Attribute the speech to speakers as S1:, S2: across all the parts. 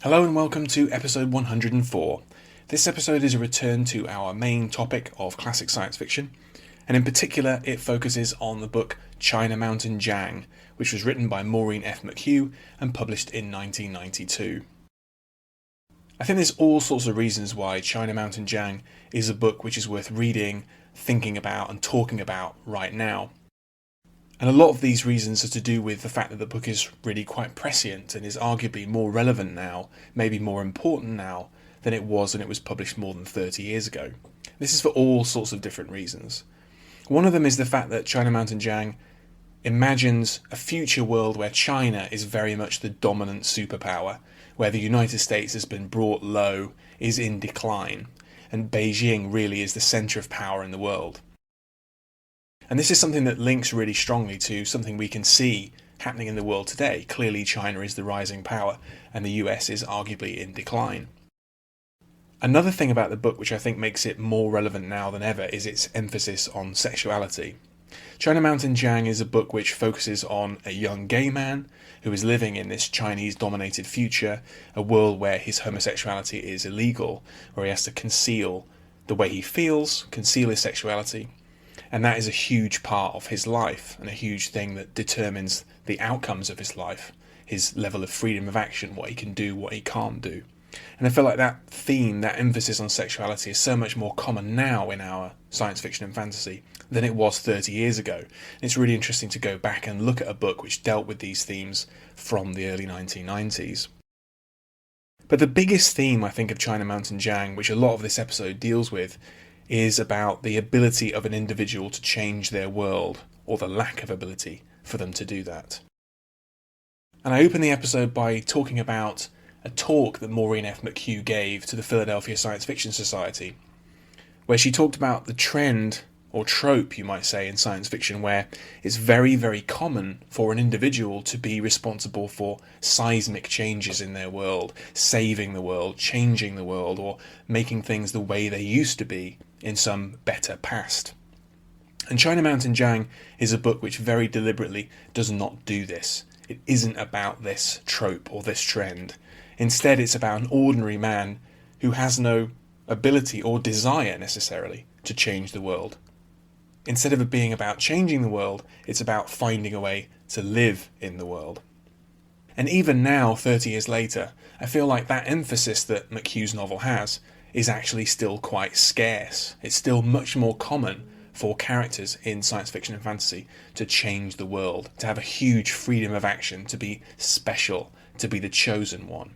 S1: Hello and welcome to episode 104. This episode is a return to our main topic of classic science fiction, and in particular it focuses on the book China Mountain Zhang, which was written by Maureen F. McHugh and published in 1992. I think there's all sorts of reasons why China Mountain Zhang is a book which is worth reading, thinking about and talking about right now. And a lot of these reasons are to do with the fact that the book is really quite prescient and is arguably more relevant now, maybe more important now, than it was when it was published more than 30 years ago. This is for all sorts of different reasons. One of them is the fact that China Mountain Zhang imagines a future world where China is very much the dominant superpower, where the United States has been brought low, is in decline, and Beijing really is the centre of power in the world. And this is something that links really strongly to something we can see happening in the world today. Clearly China is the rising power and the US is arguably in decline. Another thing about the book which I think makes it more relevant now than ever is its emphasis on sexuality. China Mountain Zhang is a book which focuses on a young gay man who is living in this Chinese-dominated future, a world where his homosexuality is illegal, where he has to conceal the way he feels, conceal his sexuality. And that is a huge part of his life and a huge thing that determines the outcomes of his life, his level of freedom of action, what he can do, what he can't do. And I feel like that theme, that emphasis on sexuality is so much more common now in our science fiction and fantasy than it was 30 years ago. And it's really interesting to go back and look at a book which dealt with these themes from the early 1990s. But the biggest theme, I think, of China Mountain Zhang, which a lot of this episode deals with, is about the ability of an individual to change their world, or the lack of ability for them to do that. And I open the episode by talking about a talk that Maureen F. McHugh gave to the Philadelphia Science Fiction Society, where she talked about the trend, or trope you might say, in science fiction, where it's very, very common for an individual to be responsible for seismic changes in their world, saving the world, changing the world, or making things the way they used to be in some better past. And China Mountain Zhang is a book which very deliberately does not do this. It isn't about this trope or this trend. Instead, it's about an ordinary man who has no ability or desire necessarily to change the world. Instead of it being about changing the world, it's about finding a way to live in the world. And even now, 30 years later, I feel like that emphasis that McHugh's novel has is actually still quite scarce. It's still much more common for characters in science fiction and fantasy to change the world, to have a huge freedom of action, to be special, to be the chosen one.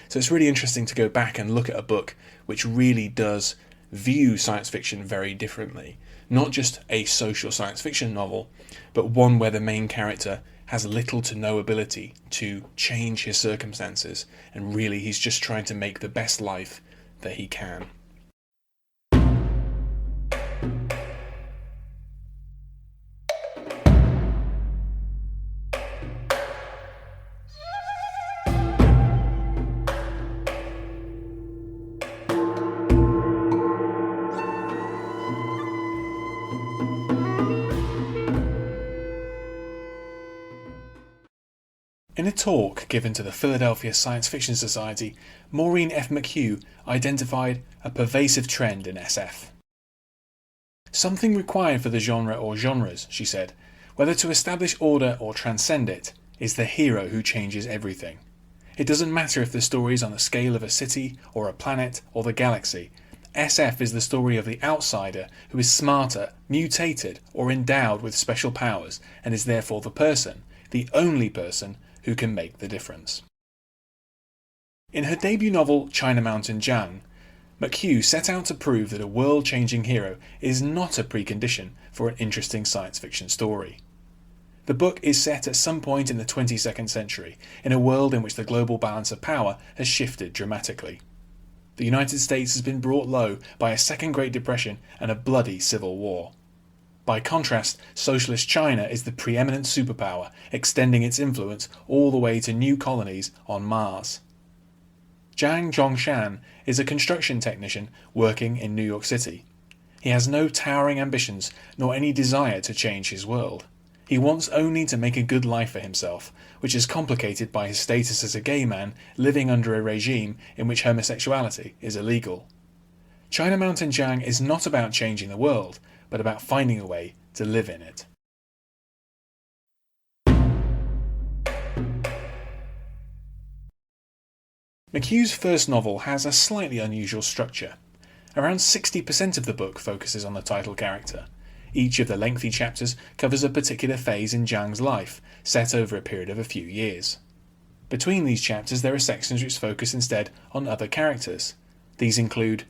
S1: So it's really interesting to go back and look at a book which really does view science fiction very differently. Not just a social science fiction novel, but one where the main character has little to no ability to change his circumstances, and really he's just trying to make the best life that he can. In a talk given to the Philadelphia Science Fiction Society, Maureen F. McHugh identified a pervasive trend in SF. Something required for the genre or genres, she said, whether to establish order or transcend it, is the hero who changes everything. It doesn't matter if the story is on the scale of a city or a planet or the galaxy. SF is the story of the outsider who is smarter, mutated, or endowed with special powers, and is therefore the person, the only person, who can make the difference. In her debut novel China Mountain Zhang, McHugh set out to prove that a world-changing hero is not a precondition for an interesting science fiction story. The book is set at some point in the 22nd century, in a world in which the global balance of power has shifted dramatically. The United States has been brought low by a second Great Depression and a bloody civil war. By contrast, socialist China is the preeminent superpower, extending its influence all the way to new colonies on Mars. Zhang Zhongshan is a construction technician working in New York City. He has no towering ambitions nor any desire to change his world. He wants only to make a good life for himself, which is complicated by his status as a gay man living under a regime in which homosexuality is illegal. China Mountain Zhang is not about changing the world, but about finding a way to live in it. McHugh's first novel has a slightly unusual structure. Around 60% of the book focuses on the title character. Each of the lengthy chapters covers a particular phase in Zhang's life, set over a period of a few years. Between these chapters there are sections which focus instead on other characters. These include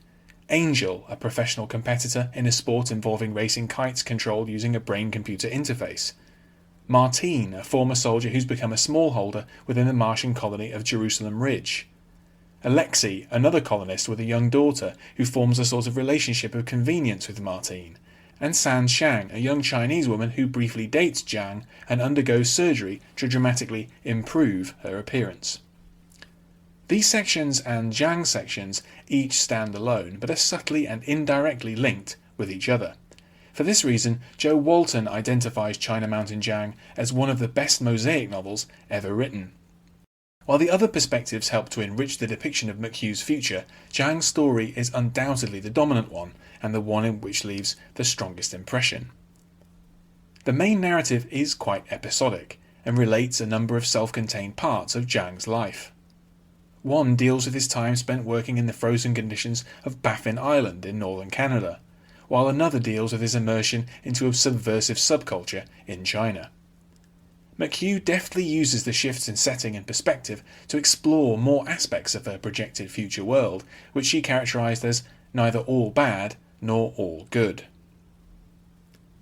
S1: Angel, a professional competitor in a sport involving racing kites controlled using a brain-computer interface. Martine, a former soldier who's become a smallholder within the Martian colony of Jerusalem Ridge. Alexei, another colonist with a young daughter who forms a sort of relationship of convenience with Martine. And San Shang, a young Chinese woman who briefly dates Zhang and undergoes surgery to dramatically improve her appearance. These sections and Zhang's sections each stand alone, but are subtly and indirectly linked with each other. For this reason, Joe Walton identifies China Mountain Zhang as one of the best mosaic novels ever written. While the other perspectives help to enrich the depiction of McHugh's future, Zhang's story is undoubtedly the dominant one, and the one in which leaves the strongest impression. The main narrative is quite episodic, and relates a number of self-contained parts of Zhang's life. One deals with his time spent working in the frozen conditions of Baffin Island in northern Canada, while another deals with his immersion into a subversive subculture in China. McHugh deftly uses the shifts in setting and perspective to explore more aspects of her projected future world, which she characterized as neither all bad nor all good.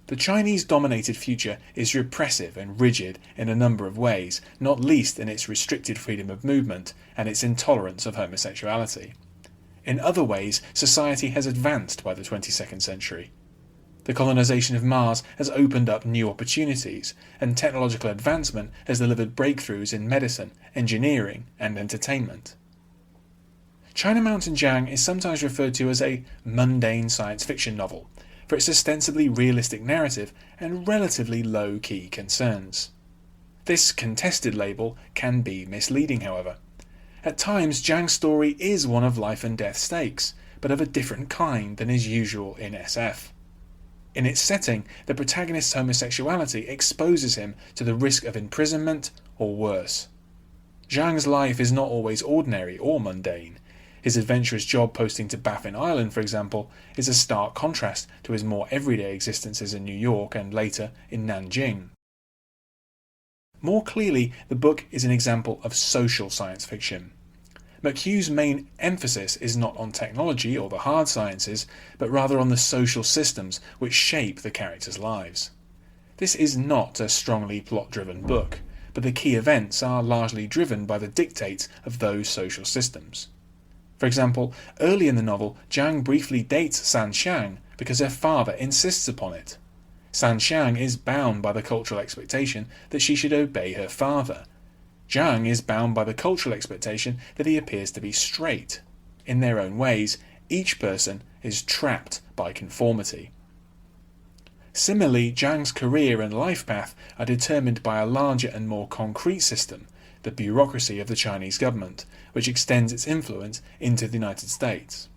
S1: The Chinese-dominated future is repressive and rigid in a number of ways, not least in its restricted freedom of movement and its intolerance of homosexuality. In other ways, society has advanced by the 22nd century. The colonization of Mars has opened up new opportunities, and technological advancement has delivered breakthroughs in medicine, engineering, and entertainment. China Mountain Zhang is sometimes referred to as a mundane science fiction novel, for its ostensibly realistic narrative and relatively low-key concerns. This contested label can be misleading, however. At times, Zhang's story is one of life and death stakes, but of a different kind than is usual in SF. In its setting, the protagonist's homosexuality exposes him to the risk of imprisonment or worse. Zhang's life is not always ordinary or mundane. His adventurous job posting to Baffin Island, for example, is a stark contrast to his more everyday existences in New York and later in Nanjing. More clearly, the book is an example of social science fiction. McHugh's main emphasis is not on technology or the hard sciences, but rather on the social systems which shape the characters' lives. This is not a strongly plot-driven book, but the key events are largely driven by the dictates of those social systems. For example, early in the novel, Zhang briefly dates San Shang because her father insists upon it. San Shang is bound by the cultural expectation that she should obey her father. Zhang is bound by the cultural expectation that he appears to be straight. In their own ways, each person is trapped by conformity. Similarly, Zhang's career and life path are determined by a larger and more concrete system, the bureaucracy of the Chinese government, which extends its influence into the United States.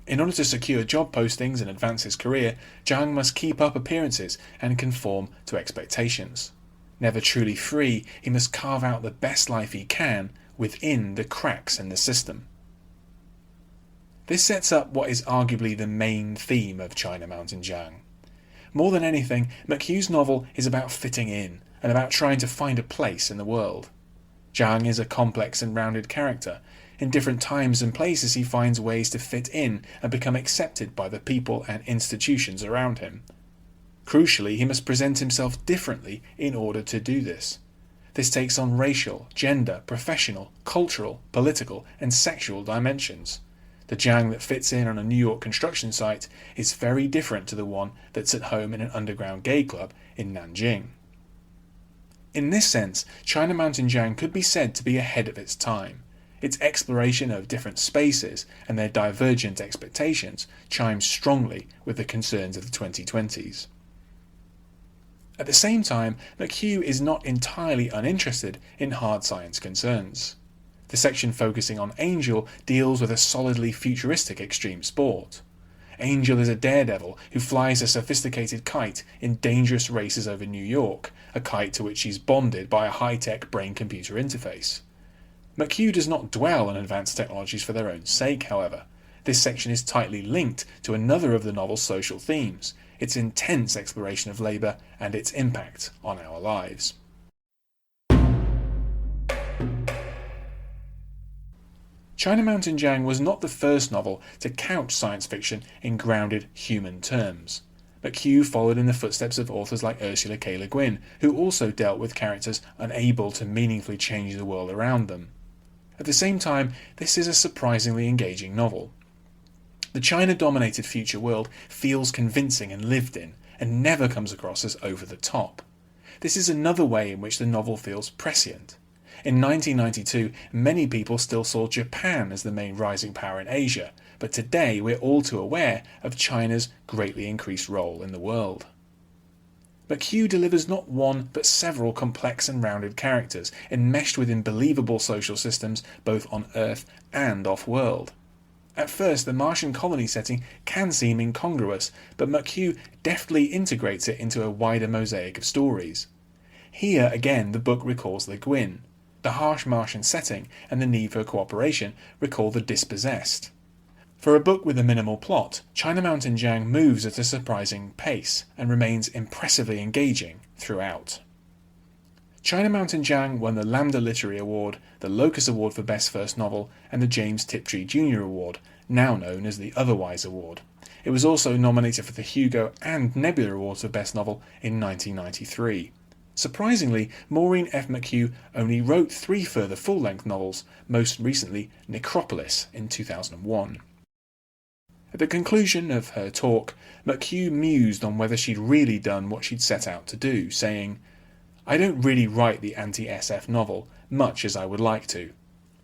S1: In order to secure job postings and advance his career, Zhang must keep up appearances and conform to expectations. Never truly free, he must carve out the best life he can within the cracks in the system. This sets up what is arguably the main theme of China Mountain Zhang. More than anything, McHugh's novel is about fitting in, and about trying to find a place in the world. Zhang is a complex and rounded character. In different times and places he finds ways to fit in and become accepted by the people and institutions around him. Crucially, he must present himself differently in order to do this. This takes on racial, gender, professional, cultural, political, and sexual dimensions. The Zhang that fits in on a New York construction site is very different to the one that's at home in an underground gay club in Nanjing. In this sense, China Mountain Zhang could be said to be ahead of its time. Its exploration of different spaces and their divergent expectations chimes strongly with the concerns of the 2020s. At the same time, McHugh is not entirely uninterested in hard science concerns. The section focusing on Angel deals with a solidly futuristic extreme sport. Angel is a daredevil who flies a sophisticated kite in dangerous races over New York, a kite to which she's bonded by a high-tech brain-computer interface. McHugh does not dwell on advanced technologies for their own sake, however. This section is tightly linked to another of the novel's social themes, its intense exploration of labour and its impact on our lives. China Mountain Zhang was not the first novel to couch science fiction in grounded human terms. McHugh followed in the footsteps of authors like Ursula K. Le Guin, who also dealt with characters unable to meaningfully change the world around them. At the same time, this is a surprisingly engaging novel. The China-dominated future world feels convincing and lived in, and never comes across as over the top. This is another way in which the novel feels prescient. In 1992, many people still saw Japan as the main rising power in Asia, but today we're all too aware of China's greatly increased role in the world. McHugh delivers not one but several complex and rounded characters, enmeshed within believable social systems both on Earth and off-world. At first, the Martian colony setting can seem incongruous, but McHugh deftly integrates it into a wider mosaic of stories. Here again the book recalls Le Guin. The harsh Martian setting and the need for cooperation recall The Dispossessed. For a book with a minimal plot, China Mountain Zhang moves at a surprising pace and remains impressively engaging throughout. China Mountain Zhang won the Lambda Literary Award, the Locus Award for Best First Novel, and the James Tiptree Jr. Award, now known as the Otherwise Award. It was also nominated for the Hugo and Nebula Awards for Best Novel in 1993. Surprisingly, Maureen F. McHugh only wrote 3 further full-length novels, most recently Necropolis in 2001. At the conclusion of her talk, McHugh mused on whether she'd really done what she'd set out to do, saying, "I don't really write the anti-SF novel, much as I would like to.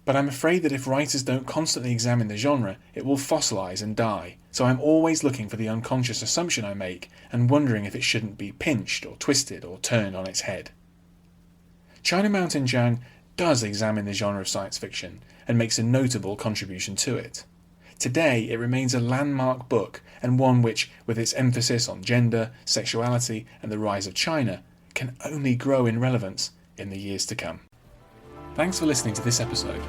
S1: But I'm afraid that if writers don't constantly examine the genre, it will fossilise and die, so I'm always looking for the unconscious assumption I make and wondering if it shouldn't be pinched or twisted or turned on its head." China Mountain Zhang does examine the genre of science fiction and makes a notable contribution to it. Today it remains a landmark book, and one which, with its emphasis on gender, sexuality and the rise of China, can only grow in relevance in the years to come. Thanks for listening to this episode.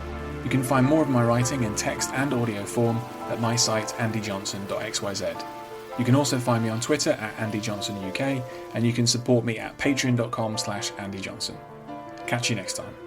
S1: You can find more of my writing in text and audio form at my site andyjohnson.xyz. You can also find me on Twitter at andyjohnsonuk, and you can support me at patreon.com/andyjohnson. Catch you next time.